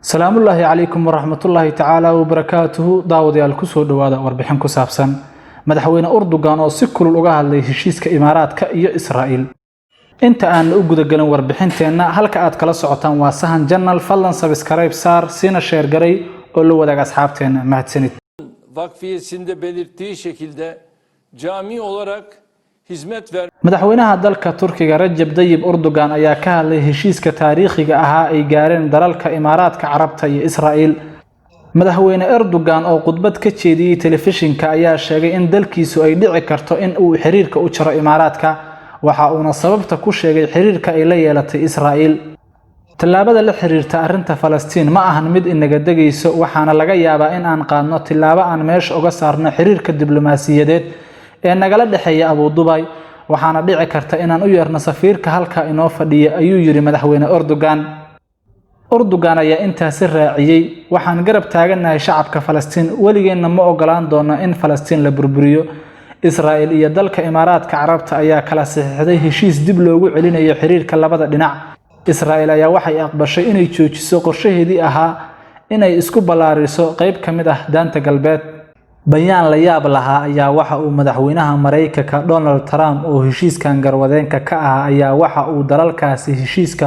السلام الله عليكم ورحمة الله تعالى وبركاته. داود يالكسو دوادا وربحن كسابسان مدحوين أردوغان أو سكر الوغاها اللي هشيسك إمارات كأي إسرائيل. انت آن أقود قلن وربحن تينا هلك آد كلا سعوتان واسهان جنال فلان سبسكرايب سار سينا شير قري أولو وداق أصحاب تينا مهد سنت. Vakfiyesinde belirttiği şekilde cami olarak hizmet ver. madaxweynaha dalka Turkiga Recep Tayyip Erdogan ayaa ka hadlay heshiiska taariikhiga ah ay gaareen dalalka Imaaraadka Carabta iyo Israa'iil. Madaxweyne Erdogan oo khudbad ka jeediyay telefishinka ayaa sheegay in dalkiisu ay dhici karto in uu xiriirka u jaro Imaaraadka, waxa uuna sababta ku sheegay xiriirka ay la yeelatay Israa'iil. Tilaabada la xiriirta arrinta Falastiin ma ahan mid inaga dagayso, waxaana laga yaabaa in aan qaadno tilaabo aan meesha uga saarno xiriirka diblomaasiyadeed ee nagala dhaxeeya Abu Dhabi, waxaana dhici karta inaan u yeerno safiirka halka inoo fadhiya, ayuu yiri madaxweyne Erdogan. Erdogan ayaa intaas raaciyay, waxaan garab taaganahay shacabka Falastiin, weligeena ma ogolaan doono in Falastiin la burburiyo. Israa'iil iyo dalka Imaaraadka Carabta ayaa kala saxiixday heshiis dib loogu celinayo xiriirka labada dhinac. Israa'iil ayaa waxay aqbashay inay joojiso qorshaheedii ahaa inay isku ballaariso qayb ka mid ah daanta galbeed. bayaan la yaab lahaa ayaa waxa uu madaxweynaha Mareykanka Donald Trump oo heshiiskan garwadeenka ka ah ayaa waxa uu dalalkaasi heshiiska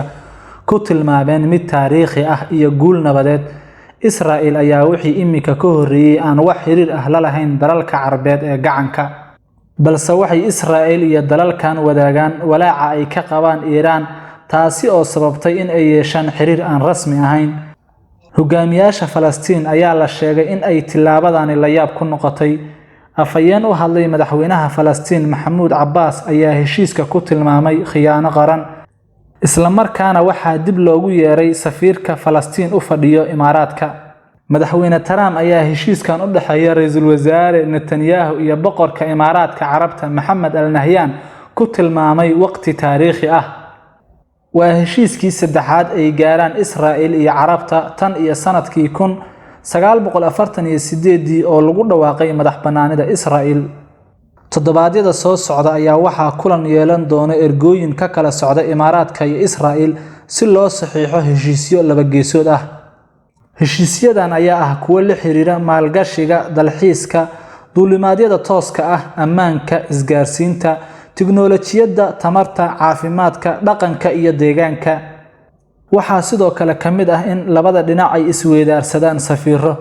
ku tilmaameen mid taariikhi ah iyo guul nabadeed. Israa'iil ayaa wixii imika ka horeeyay aan wax xiriir ah la lahayn dalalka Carabeed ee gacanka, balse waxay Israa'iil iyo dalalkan wadaagaan walaaca ay ka qabaan Iiraan, taasi oo sababtay in ay yeeshaan xiriir aan rasmi ahayn. hogaamiyaasha Falastiin ayaa la sheegay in ay tilaabadani la yaab ku noqotay. Afhayeen u hadlay madaxweynaha Falastiin Mahmoud Abbas ayaa heshiiska ku tilmaamay khiyaano qaran, isla markaana waxaa dib loogu yeeray safiirka Falastiin u fadhiyo Imaaraadka. madaxweyne Trump ayaa heshiiskan u dhaxeeya ra'iisul wasaare Netanyahu iyo boqorka Imaaraadka Carabta Mohammed Al Nahyan ku tilmaamay waqti taariikhi ah. waa heshiiskii saddexaad ay gaaraan Israa'iil iyo Carabta tan iyo sanadkii 1948 oo lagu dhawaaqay madax banaanida Israa'iil. Toddobaadyada soo socda ayaa waxaa kulan yeelan doona ergooyin ka kala socda Imaaraadka iyo Israa'iil si loo saxiixo heshiisyo laba geesood ah. heshiisyadan ayaa ah kuwo la xiriira maalgashiga, dalxiiska, duulimaadyada tooska ah, ammaanka, isgaarsiinta, tiknoolajiyadda, tamarta, caafimaadka, dhaqanka iyo deegaanka. waxaa sidoo kale ka mid ah in labada dhinac ay isweydaarsadaan safiiro.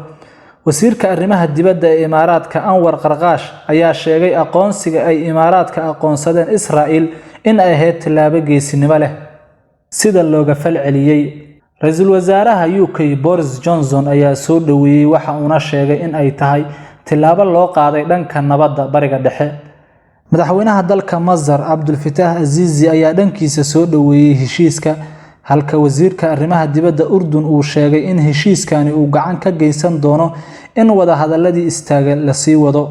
wasiirka arrimaha dibadda ee Imaaraadka Anwar Qarqaash ayaa sheegay aqoonsiga ay Imaaraadka aqoonsadeen Israa'iil in ay ahayd tilaabo geesinimo leh sida looga falceliyay. ra'iisul wasaaraha UK Boris Johnson ayaa soo dhaweeyay, waxa uuna sheegay in ay tahay tilaabo loo qaaday dhanka nabadda bariga dhexe. madaxweynaha dalka Masar Abdul Fattah Azizi ayaa dhankiisa soo dhaweeyay heshiiska, halka wasiirka arrimaha dibadda Urdun uu sheegay in heshiiskani uu gacan ka geysan doono in wada hadaladii istaaga la sii wado.